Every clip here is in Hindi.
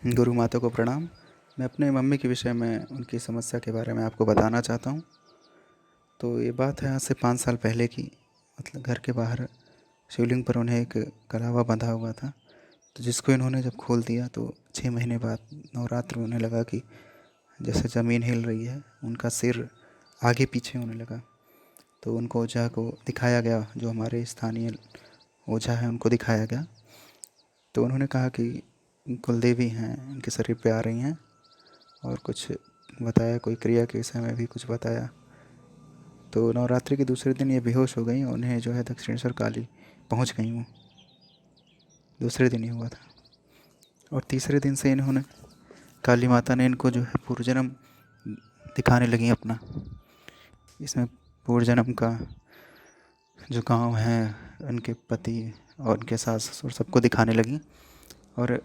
गुरु माता को प्रणाम। मैं अपने मम्मी के विषय में उनकी समस्या के बारे में आपको बताना चाहता हूँ। तो ये बात है आज से 5 साल पहले की। मतलब घर के बाहर शिवलिंग पर उन्हें एक कलावा बंधा हुआ था। तो जिसको इन्होंने जब खोल दिया तो 6 महीने बाद नवरात्र में उन्हें लगा कि जैसे ज़मीन हिल रही है, उनका सिर आगे पीछे होने लगा। तो उनको ओझा को दिखाया गया, जो हमारे स्थानीय ओझा हैं उनको दिखाया गया। तो उन्होंने कहा कि कुलदेवी हैं, इनके शरीर पे आ रही हैं, और कुछ बताया, कोई क्रिया के विषय में भी कुछ बताया। तो नवरात्रि के दूसरे दिन ये बेहोश हो गई, उन्हें जो है दक्षिणेश्वर काली पहुंच गई वो। दूसरे दिन ही हुआ था। और तीसरे दिन से इन्होंने, काली माता ने इनको जो है पूर्वजन्म दिखाने लगी अपना। इसमें पूर्वजन्म का जो गांव है, उनके पति और उनके सास ससुर सबको दिखाने लगी। और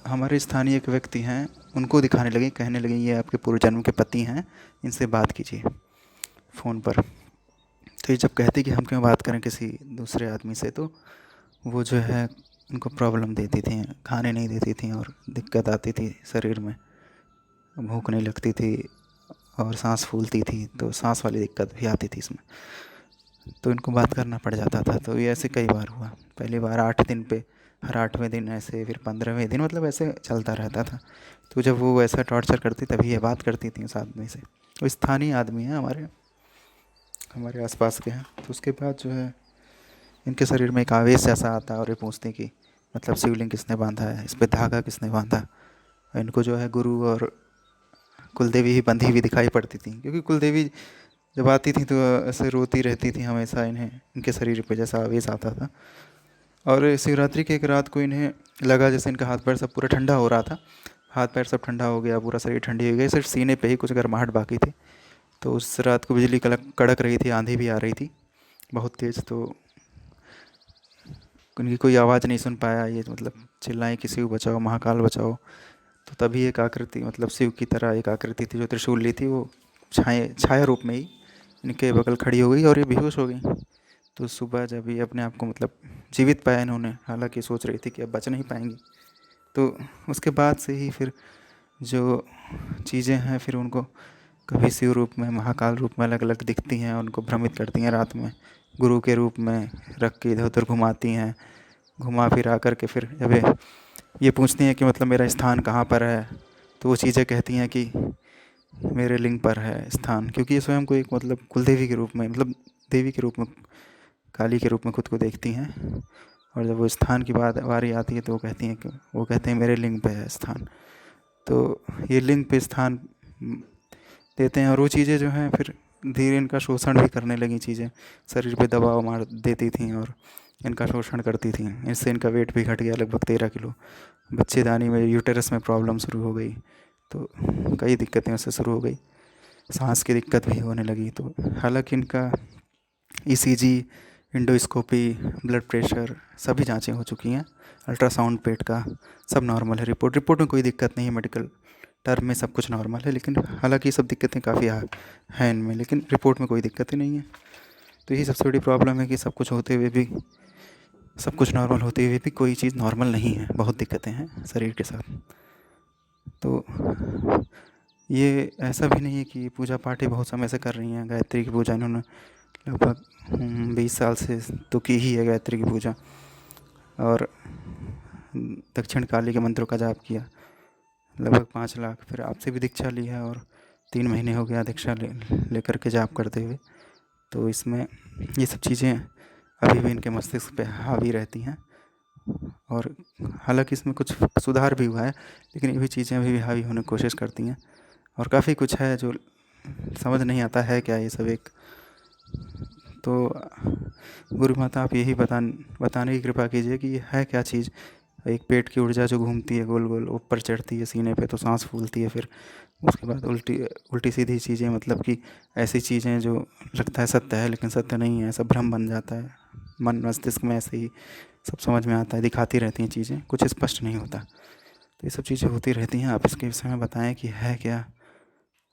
हमारे स्थानीय एक व्यक्ति हैं, उनको दिखाने लगी, कहने लगी ये आपके पूर्वजन्म के पति हैं, इनसे बात कीजिए फ़ोन पर। तो ये जब कहती कि हम क्यों बात करें किसी दूसरे आदमी से, तो वो जो है उनको प्रॉब्लम देती थी, खाने नहीं देती थी और दिक्कत आती थी शरीर में, भूख नहीं लगती थी और सांस फूलती थी, तो सांस वाली दिक्कत भी आती थी इसमें। तो इनको बात करना पड़ जाता था। तो ये ऐसे कई बार हुआ। पहली बार 8 दिन पे, हर 8वें दिन ऐसे, फिर 15वें दिन, मतलब ऐसे चलता रहता था। तो जब वो ऐसा टॉर्चर करती तभी ये बात करती थी उस आदमी से। वो स्थानीय आदमी है, हमारे हमारे आसपास के हैं। तो उसके बाद जो है इनके शरीर में एक आवेश जैसा आता है और ये पूछती कि मतलब शिवलिंग किसने बांधा है, इस पे धागा किसने बांधा। और इनको जो है गुरु और कुलदेवी ही बंधी हुई दिखाई पड़ती थी, क्योंकि कुलदेवी जब आती थी तो ऐसे रोती रहती थी हमेशा, इन्हें इनके शरीर पे जैसा आवेश आता था। और शिवरात्रि की एक रात को इन्हें लगा जैसे इनका हाथ पैर सब पूरा ठंडा हो रहा था। हाथ पैर सब ठंडा हो गया, पूरा शरीर ठंडी हो गई, सिर्फ सीने पे ही कुछ गर्माहट बाकी थी। तो उस रात को बिजली कड़क रही थी, आंधी भी आ रही थी बहुत तेज़। तो उनकी कोई आवाज़ नहीं सुन पाया ये, मतलब चिल्लाएं कि शिव बचाओ, महाकाल बचाओ। तो तभी एक आकृति, मतलब शिव की तरह एक आकृति थी जो त्रिशूल ली थी, वो छाया रूप में ही इनके बगल खड़ी हो गई और ये बेहोश हो गई। तो सुबह जब ये अपने आप को मतलब जीवित पाया इन्होंने, हालांकि सोच रही थी कि अब बच नहीं पाएंगी। तो उसके बाद से ही फिर जो चीज़ें हैं, फिर उनको कभी शिव रूप में, महाकाल रूप में अलग अलग दिखती हैं, उनको भ्रमित करती हैं रात में। गुरु के रूप में रख के इधर उधर घुमाती हैं, घुमा फिरा कर के फिर जब ये पूछती हैं कि मतलब मेरा स्थान कहाँ पर है, तो वो चीज़ें कहती हैं कि मेरे लिंग पर है स्थान, क्योंकि ये स्वयं को एक मतलब कुलदेवी के रूप में, मतलब देवी के रूप में, काली के रूप में खुद को देखती हैं। और जब वो स्थान की बात बारी आती है तो वो कहती हैं कि, वो कहते हैं मेरे लिंग पे है स्थान। तो ये लिंग पे स्थान देते हैं, और वो चीज़ें जो हैं फिर धीरे इनका शोषण भी करने लगी चीज़ें, शरीर पे दबाव मार देती थी और इनका शोषण करती थी। इससे इनका वेट भी घट गया लगभग 13 किलो। बच्चेदानी में, यूटेरस में प्रॉब्लम शुरू हो गई। तो कई दिक्कतें उससे शुरू हो गई, सांस की दिक्कत भी होने लगी। तो हालांकि इनका ईसीजी, एंडोस्कोपी, ब्लड प्रेशर सभी जांचें हो चुकी हैं, अल्ट्रासाउंड पेट का सब नॉर्मल है। रिपोर्ट में कोई दिक्कत नहीं है, मेडिकल टर्म में सब कुछ नॉर्मल है। लेकिन हालांकि सब दिक्कतें काफ़ी हैं इनमें, लेकिन रिपोर्ट में कोई दिक्कत ही नहीं है। तो यही सबसे बड़ी प्रॉब्लम है कि सब कुछ होते हुए भी, सब कुछ नॉर्मल होते हुए भी कोई चीज़ नॉर्मल नहीं है, बहुत दिक्कतें हैं शरीर के साथ। तो ये ऐसा भी नहीं है कि पूजा पाठ ही बहुत समय से कर रही हैं। गायत्री की पूजा इन्होंने लगभग 20 साल से तो की ही है, गायत्री की पूजा। और दक्षिण काली के मंत्रों का जाप किया लगभग 5 लाख। फिर आपसे भी दीक्षा ली है और 3 महीने हो गया दीक्षा लेकर के जाप करते हुए। तो इसमें ये सब चीज़ें अभी भी इनके मस्तिष्क पे हावी रहती हैं। और हालांकि इसमें कुछ सुधार भी हुआ है, लेकिन ये भी चीज़ें अभी भी हावी होने की कोशिश करती हैं। और काफ़ी कुछ है जो समझ नहीं आता है क्या ये सब एक। तो गुरु माता आप यही बताने की कृपा कीजिए कि ये है क्या चीज़। एक पेट की ऊर्जा जो घूमती है गोल गोल, ऊपर चढ़ती है सीने पे तो सांस फूलती है, फिर उसके बाद उल्टी उल्टी सीधी चीज़ें, मतलब कि ऐसी चीज़ें जो लगता है सत्य है लेकिन सत्य नहीं है, ऐसा भ्रम बन जाता है। मन मस्तिष्क में ऐसे ही सब समझ में आता है, दिखाती रहती हैं चीज़ें, कुछ स्पष्ट नहीं होता। तो ये सब चीज़ें होती रहती हैं। आप इसके विषय में बताएं कि है क्या।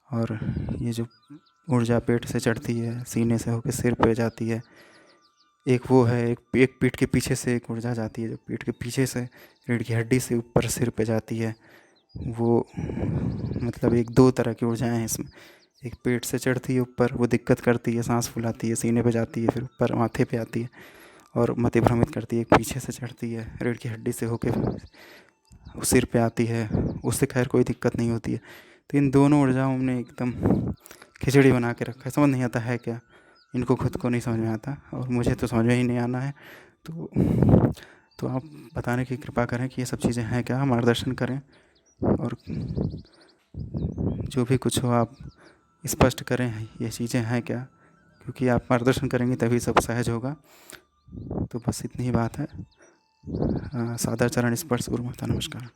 और ये जो ऊर्जा पेट से चढ़ती है, सीने से होकर सिर पे जाती है, एक वो है, एक पीठ के पीछे से एक ऊर्जा जाती है जो पीठ के पीछे से रीढ़ की हड्डी से ऊपर सिर पे जाती है। वो मतलब एक दो तरह की ऊर्जाएं हैं इसमें। एक पेट से चढ़ती है ऊपर, वो दिक्कत करती है, सांस फूलाती है, सीने पे जाती है, फिर ऊपर माथे पे आती है और मति भ्रमित करती है। एक पीछे से चढ़ती है, रीढ़ की हड्डी से होके वो सिर पे आती है, उससे खैर कोई दिक्कत नहीं होती है। तो इन दोनों ऊर्जाओं ने एकदम खिचड़ी बना के रखा है, समझ नहीं आता है क्या। इनको खुद को नहीं समझ में आता और मुझे तो समझ में ही नहीं आना है। तो आप बताने की कृपा करें कि ये सब चीज़ें हैं क्या, मार्गदर्शन करें और जो भी कुछ हो आप स्पष्ट करें ये चीज़ें हैं क्या, क्योंकि आप मार्गदर्शन करेंगे तभी सब सहज होगा। तो बस इतनी ही बात है। सादर चरण स्पर्श गुरु माता नमस्कार।